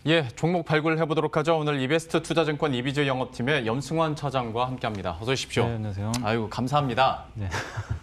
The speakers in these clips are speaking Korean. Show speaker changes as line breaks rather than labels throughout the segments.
예, 종목 발굴해 보도록 하죠. 오늘 이베스트 투자증권 이비즈 영업팀의 염승환 차장과 함께합니다. 어서 오십시오.
네, 안녕하세요.
아이고 감사합니다.
네.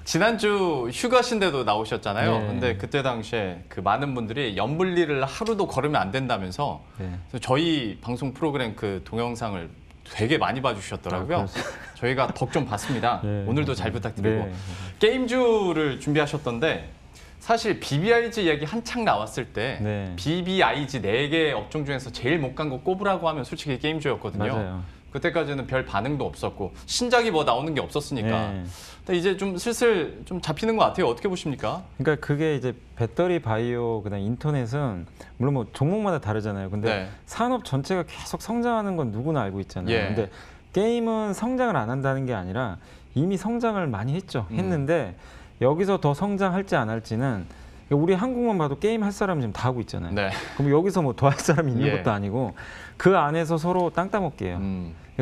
지난주 휴가신데도 나오셨잖아요.
네.
근데 그때 당시에 그 많은 분들이 염블리를 하루도 걸으면 안 된다면서
네.
그래서 저희 방송 프로그램 그 동영상을 되게 많이 봐주셨더라고요.
아,
저희가 덕 좀 봤습니다.
네,
오늘도 잘 부탁드리고
네.
게임주를 준비하셨던데 사실 BBIG 얘기 한창 나왔을 때
네.
BBIG 4개 업종 중에서 제일 못 간 거 꼽으라고 하면 솔직히 게임주였거든요.
맞아요.
그때까지는 별 반응도 없었고 신작이 뭐 나오는 게 없었으니까.
네.
근데 이제 좀 슬슬 좀 잡히는 것 같아요. 어떻게 보십니까?
그러니까 그게 이제 배터리 바이오 그다음 인터넷은 물론 뭐 종목마다 다르잖아요. 근데
네.
산업 전체가 계속 성장하는 건 누구나 알고 있잖아요.
예.
근데 게임은 성장을 안 한다는 게 아니라 이미 성장을 많이 했는데 여기서 더 성장할지 안 할지는 우리 한국만 봐도 게임 할 사람 지금 다 하고 있잖아요.
네.
그럼 여기서 뭐 더 할 사람이 있는
예.
것도 아니고 그 안에서 서로 땅 따먹기예요.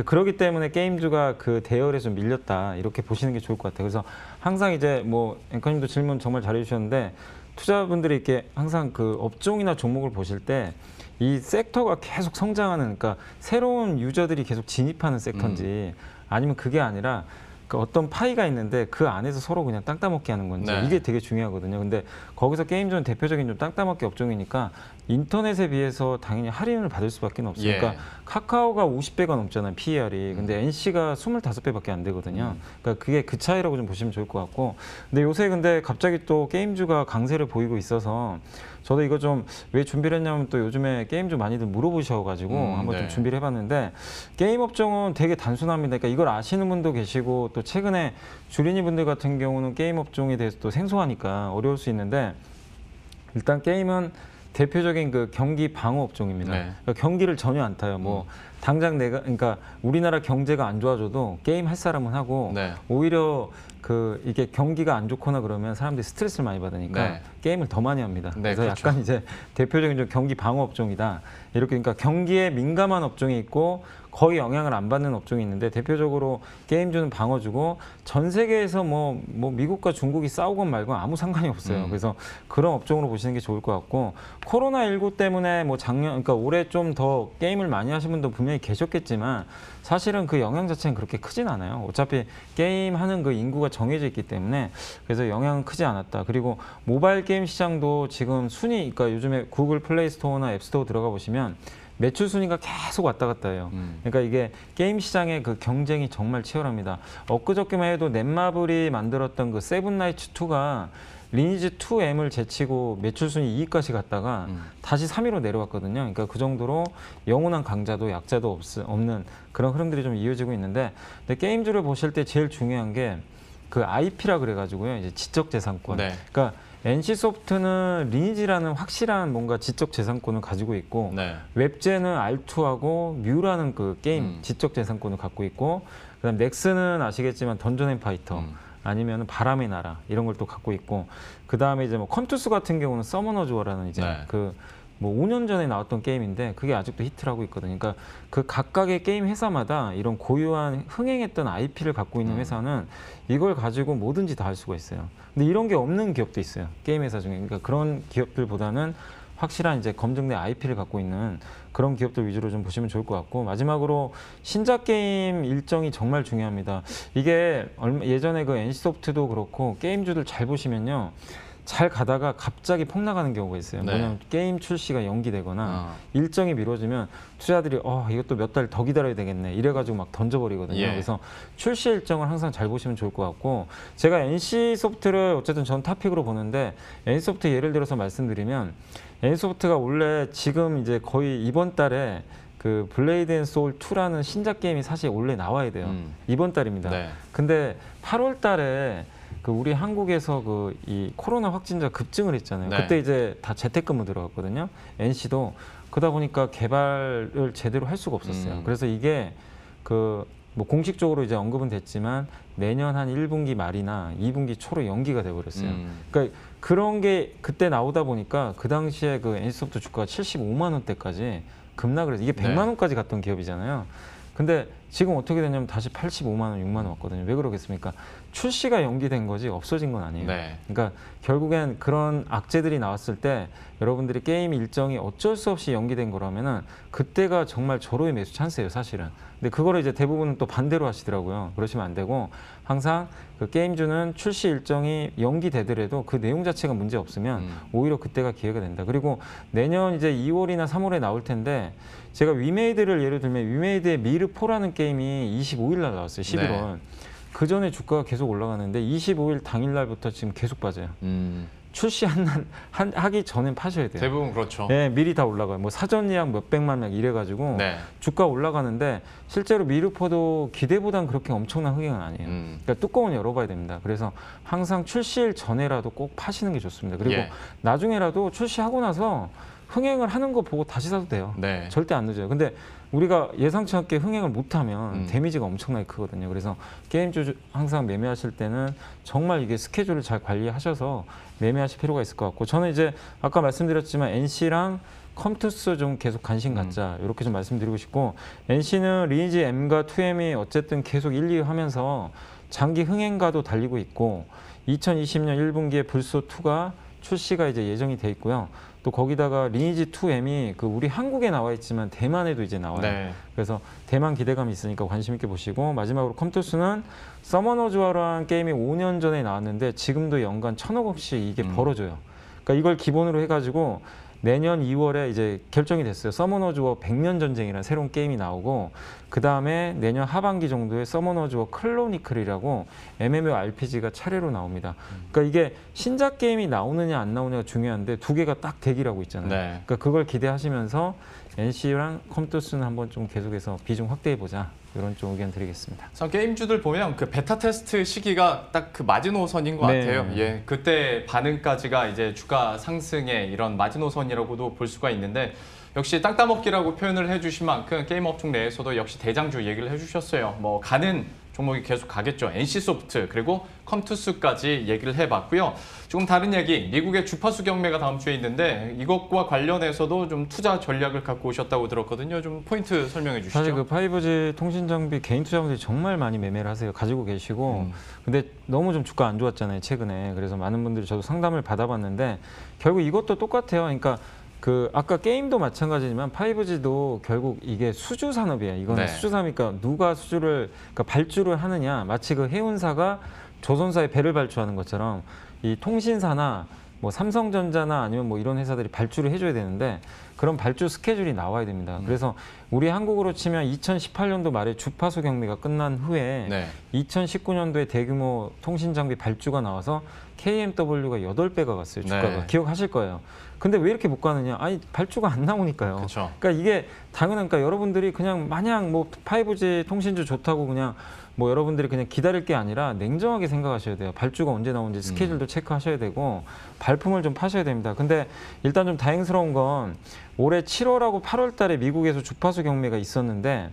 그렇기 때문에 게임주가 그 대열에 좀 밀렸다 이렇게 보시는 게 좋을 것 같아요. 그래서 항상 이제 뭐 앵커님도 질문 정말 잘해주셨는데 투자분들이 이렇게 항상 그 업종이나 종목을 보실 때 이 섹터가 계속 성장하는 그러니까 새로운 유저들이 계속 진입하는 섹터인지 아니면 그게 아니라 그 어떤 파이가 있는데 그 안에서 서로 그냥 땅 따먹기 하는 건지
네.
이게 되게 중요하거든요. 근데 거기서 게임존 대표적인 좀 땅 따먹기 업종이니까 인터넷에 비해서 당연히 할인을 받을 수밖에 없어요.
예.
그러니까 카카오가 50배가 넘잖아요, PER이. 근데 NC가 25배밖에 안 되거든요. 그러니까 그게 그 차이라고 좀 보시면 좋을 것 같고. 근데 요새 근데 갑자기 또 게임주가 강세를 보이고 있어서 저도 이거 좀 왜 준비를 했냐면 또 요즘에 게임주 많이들 물어보셔가지고 한번
네.
좀 준비를 해봤는데 게임 업종은 되게 단순합니다. 그러니까 이걸 아시는 분도 계시고 또 최근에 주린이 분들 같은 경우는 게임 업종에 대해서 또 생소하니까 어려울 수 있는데 일단 게임은 대표적인 그 경기 방어 업종입니다.
네.
그러니까 경기를 전혀 안 타요. 뭐 당장 내가 그러니까 우리나라 경제가 안 좋아져도 게임 할 사람은 하고
네.
오히려 그 이게 경기가 안 좋거나 그러면 사람들이 스트레스를 많이 받으니까
네.
게임을 더 많이 합니다.
네,
그래서
그렇죠.
약간 이제 대표적인 좀 경기 방어 업종이다. 이렇게 그러니까 경기에 민감한 업종이 있고 거의 영향을 안 받는 업종이 있는데 대표적으로 게임주는 방어주고 전 세계에서 뭐 미국과 중국이 싸우건 말건 아무 상관이 없어요. 그래서 그런 업종으로 보시는 게 좋을 것 같고 코로나19 때문에 뭐 작년 그러니까 올해 좀 더 게임을 많이 하신 분도 분명히 계셨겠지만 사실은 그 영향 자체는 그렇게 크진 않아요. 어차피 게임하는 그 인구가 정해져 있기 때문에 그래서 영향은 크지 않았다. 그리고 모바일 게임 시장도 지금 순위 그러니까 요즘에 구글 플레이 스토어나 앱 스토어 들어가 보시면 매출 순위가 계속 왔다 갔다 해요. 그러니까 이게 게임 시장의 그 경쟁이 정말 치열합니다. 엊그저께만 해도 넷마블이 만들었던 그 세븐나이츠 2가 리니지 2M을 제치고 매출 순위 2위까지 갔다가 다시 3위로 내려왔거든요. 그러니까 그 정도로 영원한 강자도 약자도 없는 그런 흐름들이 좀 이어지고 있는데 근데 게임주를 보실 때 제일 중요한 게 그 IP라 그래가지고요. 이제 지적재산권.
네.
그러니까 NC소프트는 리니지라는 확실한 뭔가 지적재산권을 가지고 있고
네.
웹제는 R2하고 뮤라는 그 게임 지적재산권을 갖고 있고 그다음 넥슨은 아시겠지만 던전 앤 파이터 아니면 바람의 나라 이런 걸 또 갖고 있고 그 다음에 이제 뭐 컴투스 같은 경우는 서머너즈 워라는 이제
네.
그 뭐 5년 전에 나왔던 게임인데 그게 아직도 히트를 하고 있거든요. 그러니까 그 각각의 게임 회사마다 이런 고유한 흥행했던 IP를 갖고 있는 회사는 이걸 가지고 뭐든지 다 할 수가 있어요. 근데 이런 게 없는 기업도 있어요. 게임 회사 중에. 그러니까 그런 기업들보다는 확실한 이제 검증된 IP를 갖고 있는 그런 기업들 위주로 좀 보시면 좋을 것 같고 마지막으로 신작 게임 일정이 정말 중요합니다. 이게 예전에 그 NC소프트도 그렇고 게임주들 잘 보시면요. 잘 가다가 갑자기 폭락하는 경우가 있어요.
네.
뭐냐면 게임 출시가 연기되거나 일정이 미뤄지면 투자들이 이것도 몇 달 더 기다려야 되겠네 이래가지고 막 던져버리거든요.
예.
그래서 출시 일정을 항상 잘 보시면 좋을 것 같고 제가 NC소프트를 어쨌든 전 탑픽으로 보는데 NC소프트 예를 들어서 말씀드리면 NC소프트가 원래 지금 이제 거의 이번 달에 그 블레이드 앤 소울 2라는 신작 게임이 사실 원래 나와야 돼요. 이번 달입니다.
네.
근데 8월 달에 그 우리 한국에서 그 이 코로나 확진자 급증을 했잖아요.
네.
그때 이제 다 재택근무 들어갔거든요. NC도 그러다 보니까 개발을 제대로 할 수가 없었어요. 그래서 이게 그 뭐 공식적으로 이제 언급은 됐지만 내년 한 1분기 말이나 2분기 초로 연기가 돼 버렸어요. 그러니까 그런 게 그때 나오다 보니까 그 당시에 그 NC소프트 주가가 75만 원대까지 급락을 해서 이게 100만 원까지 갔던 기업이잖아요. 근데 지금 어떻게 됐냐면 다시 85만 원, 6만 원 왔거든요. 왜 그러겠습니까? 출시가 연기된 거지 없어진 건 아니에요.
네.
그러니까 결국엔 그런 악재들이 나왔을 때 여러분들이 게임 일정이 어쩔 수 없이 연기된 거라면은 그때가 정말 절호의 매수 찬스예요, 사실은. 근데 그거를 이제 대부분은 또 반대로 하시더라고요. 그러시면 안 되고 항상 그 게임주는 출시 일정이 연기되더라도 그 내용 자체가 문제 없으면 오히려 그때가 기회가 된다. 그리고 내년 이제 2월이나 3월에 나올 텐데 제가 위메이드를 예를 들면 위메이드의 미르4라는 게임이 25일 날 나왔어요. 11월.
네.
그 전에 주가가 계속 올라가는데 25일 당일 날부터 지금 계속 빠져요. 출시 하기 전엔 파셔야 돼요.
대부분 그렇죠.
네, 미리 다 올라가요. 뭐 사전 예약 몇백만 명 이래가지고
네.
주가 올라가는데 실제로 미르포도 기대보단 그렇게 엄청난 흥행은 아니에요. 그러니까 뚜껑은 열어봐야 됩니다. 그래서 항상 출시일 전에라도 꼭 파시는 게 좋습니다. 그리고
예.
나중에라도 출시하고 나서 흥행을 하는 거 보고 다시 사도 돼요.
네.
절대 안 늦어요. 근데 우리가 예상치 않게 흥행을 못하면 데미지가 엄청나게 크거든요. 그래서 게임주 항상 매매하실 때는 정말 이게 스케줄을 잘 관리하셔서 매매하실 필요가 있을 것 같고 저는 이제 아까 말씀드렸지만 NC랑 컴투스 좀 계속 관심 갖자 이렇게 좀 말씀드리고 싶고 NC는 리니지 M과 2M이 어쨌든 계속 1, 2위 하면서 장기 흥행가도 달리고 있고 2020년 1분기에 불소2가 출시가 이제 예정이 돼 있고요. 또 거기다가 리니지 2M이 그 우리 한국에 나와 있지만 대만에도 이제 나와요.
네.
그래서 대만 기대감이 있으니까 관심 있게 보시고 마지막으로 컴투스는 서머너즈와라는 게임이 5년 전에 나왔는데 지금도 연간 1,000억 원씩 이게 벌어져요. 그러니까 이걸 기본으로 해가지고 내년 2월에 이제 결정이 됐어요. 서머너즈워 100년 전쟁이라는 새로운 게임이 나오고 그 다음에 내년 하반기 정도에 서머너즈워 클로니클이라고 MMORPG가 차례로 나옵니다. 그러니까 이게 신작 게임이 나오느냐 안 나오느냐가 중요한데 두 개가 딱 대기라고 있잖아요.
네.
그러니까 그걸 기대하시면서 NC랑 컴투스는 한번 좀 계속해서 비중 확대해 보자. 이런 좀 의견 드리겠습니다.
참 게임주들 보면 그 베타 테스트 시기가 딱 그 마지노선인 것
네.
같아요. 예, 그때 반응까지가 이제 주가 상승의 이런 마지노선이라고도 볼 수가 있는데 역시 땅 따먹기라고 표현을 해주신 만큼 게임 업종 내에서도 역시 대장주 얘기를 해주셨어요. 뭐 가는 종목이 계속 가겠죠. NC소프트 그리고 컴투스까지 얘기를 해봤고요. 조금 다른 얘기, 미국의 주파수 경매가 다음 주에 있는데 이것과 관련해서도 좀 투자 전략을 갖고 오셨다고 들었거든요. 좀 포인트 설명해 주시죠.
사실 그 5G 통신 장비 개인 투자분들이 정말 많이 매매를 하세요. 가지고 계시고 근데 너무 좀 주가 안 좋았잖아요. 최근에. 그래서 많은 분들이 저도 상담을 받아봤는데 결국 이것도 똑같아요. 그러니까 그 아까 게임도 마찬가지지만 5G도 결국 이게 수주 산업이에요. 이거는
네.
수주 산업이니까 누가 수주를 그러니까 발주를 하느냐 마치 그 해운사가 조선사에 배를 발주하는 것처럼 이 통신사나 뭐 삼성전자나 아니면 뭐 이런 회사들이 발주를 해줘야 되는데 그런 발주 스케줄이 나와야 됩니다. 그래서 우리 한국으로 치면 2018년도 말에 주파수 경매가 끝난 후에
네.
2019년도에 대규모 통신 장비 발주가 나와서 KMW가 8배가 갔어요. 주가가.
네.
기억하실 거예요. 근데 왜 이렇게 못 가느냐? 아니 발주가 안 나오니까요.
그쵸.
그러니까 이게 당연하니까 여러분들이 그냥 마냥 뭐 5G 통신주 좋다고 그냥 뭐 여러분들이 그냥 기다릴 게 아니라 냉정하게 생각하셔야 돼요. 발주가 언제 나오는지 스케줄도 체크하셔야 되고 발품을 좀 파셔야 됩니다. 근데 일단 좀 다행스러운 건 올해 7월하고 8월 달에 미국에서 주파수 경매가 있었는데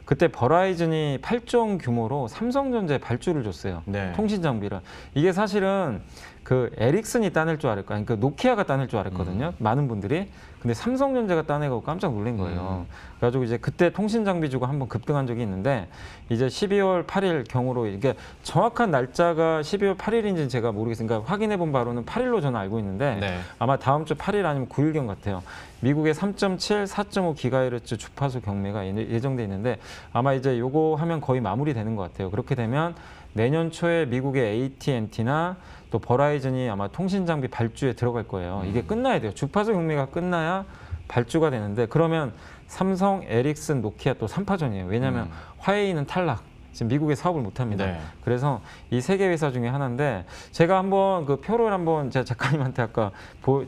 그때 버라이즌이 8조 원 규모로 삼성전자에 발주를 줬어요.
네.
통신 장비를. 이게 사실은 그 에릭슨이 따낼 줄 알았고, 그러니까 노키아가 따낼 줄 알았거든요. 많은 분들이. 근데 삼성전자가 따내고 깜짝 놀란 거예요. 그래가지고 이제 그때 통신 장비주가 한번 급등한 적이 있는데 이제 12월 8일 경으로 이게 정확한 날짜가 12월 8일인지는 제가 모르겠으니까 그러니까 확인해 본 바로는 8일로 저는 알고 있는데
네.
아마 다음 주 8일 아니면 9일경 같아요. 미국의 3.7, 4.5 기가헤르츠 주파수 경매가 예정돼 있는데 아마 이제 요거 하면 거의 마무리되는 것 같아요. 그렇게 되면 내년 초에 미국의 AT&T나 또 버라이즌이 아마 통신 장비 발주에 들어갈 거예요. 이게 끝나야 돼요. 주파수 경매가 끝나야 발주가 되는데 그러면 삼성, 에릭슨, 노키아 또 3파전이에요. 왜냐하면 화웨이는 탈락. 지금 미국에 사업을 못 합니다.
네.
그래서 이 세 개 회사 중에 하나인데 제가 한번 그 표를 한번 제가 작가님한테 아까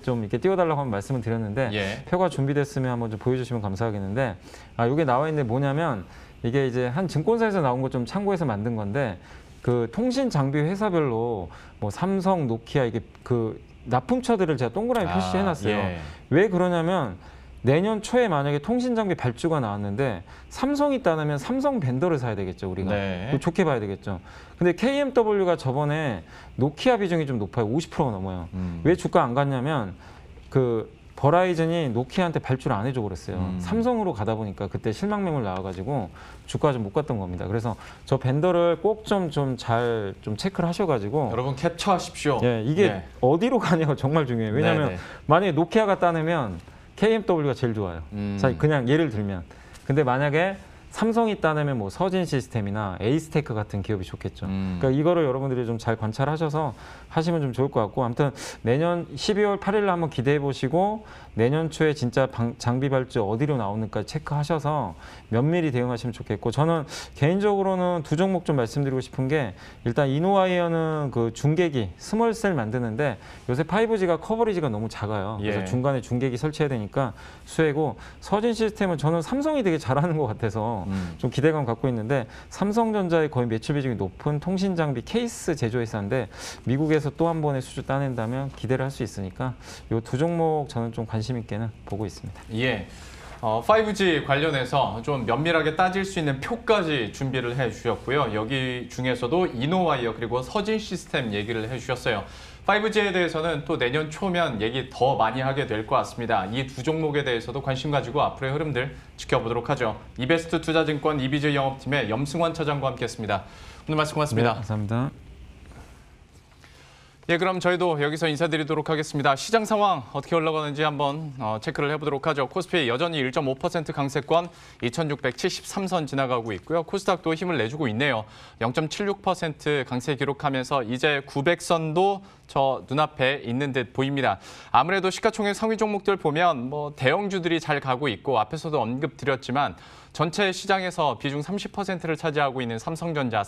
좀 이렇게 띄워달라고 한번 말씀을 드렸는데
예.
표가 준비됐으면 한번 좀 보여주시면 감사하겠는데 이게 나와 있는데 뭐냐면 이게 이제 한 증권사에서 나온 거 좀 참고해서 만든 건데 그 통신 장비 회사별로 뭐 삼성, 노키아 이게 그 납품처들을 제가 동그라미 표시해 놨어요.
예.
왜 그러냐면 내년 초에 만약에 통신 장비 발주가 나왔는데 삼성이 따르면 삼성 벤더를 사야 되겠죠, 우리가.
네.
좋게 봐야 되겠죠. 근데 KMW가 저번에 노키아 비중이 좀 높아요. 50%가 넘어요. 왜 주가 안 갔냐면 그 버라이즌이 노키아한테 발주를 안 해줘 그랬어요. 삼성으로 가다 보니까 그때 실망 매물 나와가지고 주가 좀 못 갔던 겁니다. 그래서 저 벤더를 꼭 좀 잘 좀 체크를 하셔가지고
여러분 캡처하십시오.
예, 이게
네.
어디로 가냐가 정말 중요해요. 왜냐하면
네네.
만약에 노키아가 따내면 KMW가 제일 좋아요. 자, 그냥 예를 들면. 근데 만약에 삼성이 따내면 뭐 서진 시스템이나 에이스테크 같은 기업이 좋겠죠. 그러니까 이거를 여러분들이 좀 잘 관찰하셔서 하시면 좀 좋을 것 같고, 아무튼 내년 12월 8일 한번 기대해 보시고 내년 초에 진짜 장비 발주 어디로 나오는까 체크하셔서 면밀히 대응하시면 좋겠고, 저는 개인적으로는 두 종목 좀 말씀드리고 싶은 게, 일단 이노와이어는 그 중계기 스몰셀 만드는데 요새 5G가 커버리지가 너무 작아요. 그래서
예.
중간에 중계기 설치해야 되니까 수혜고, 서진 시스템은 저는 삼성이 되게 잘하는 것 같아서 좀 기대감 갖고 있는데, 삼성전자의 거의 매출 비중이 높은 통신 장비 케이스 제조회사인데 미국에서 또 한 번의 수주 따낸다면 기대를 할 수 있으니까 이 두 종목 저는 좀 관심 있게는 보고 있습니다.
예. 5G 관련해서 좀 면밀하게 따질 수 있는 표까지 준비를 해주셨고요. 여기 중에서도 이노와이어 그리고 서진 시스템 얘기를 해주셨어요. 5G에 대해서는 또 내년 초면 얘기 더 많이 하게 될 것 같습니다. 이 두 종목에 대해서도 관심 가지고 앞으로의 흐름들 지켜보도록 하죠. 이베스트 투자증권 이비즈 영업팀의 염승환 차장과 함께했습니다. 오늘 말씀 고맙습니다.
네, 감사합니다.
예, 그럼 저희도 여기서 인사드리도록 하겠습니다. 시장 상황 어떻게 올라가는지 한번 체크를 해보도록 하죠. 코스피 여전히 1.5% 강세권 2673선 지나가고 있고요. 코스닥도 힘을 내주고 있네요. 0.76% 강세 기록하면서 이제 900선도 저 눈앞에 있는 듯 보입니다. 아무래도 시가총액 상위 종목들 보면 뭐 대형주들이 잘 가고 있고, 앞에서도 언급드렸지만 전체 시장에서 비중 30%를 차지하고 있는 삼성전자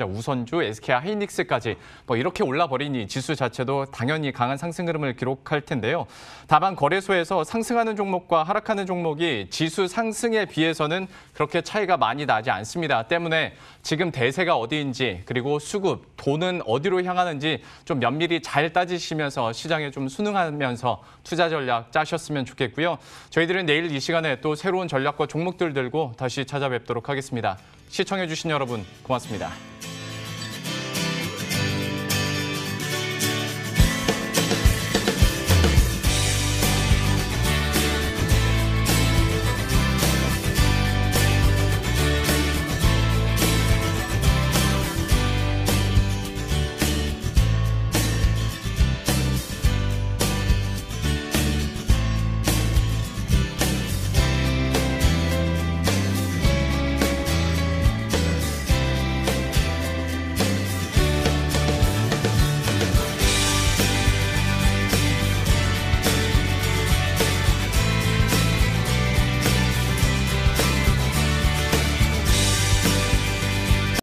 우선주, SK 하이닉스까지 뭐 이렇게 올라버리니 지수 자체도 당연히 강한 상승 흐름을 기록할 텐데요. 다만 거래소에서 상승하는 종목과 하락하는 종목이 지수 상승에 비해서는 그렇게 차이가 많이 나지 않습니다. 때문에 지금 대세가 어디인지, 그리고 수급, 돈은 어디로 향하는지 좀 면밀히 잘 따지시면서 시장에 좀 순응하면서 투자 전략 짜셨으면 좋겠고요. 저희들은 내일 이 시간에 또 새로운 전략과 종목들 들고 다시 찾아뵙도록 하겠습니다. 시청해주신 여러분 고맙습니다.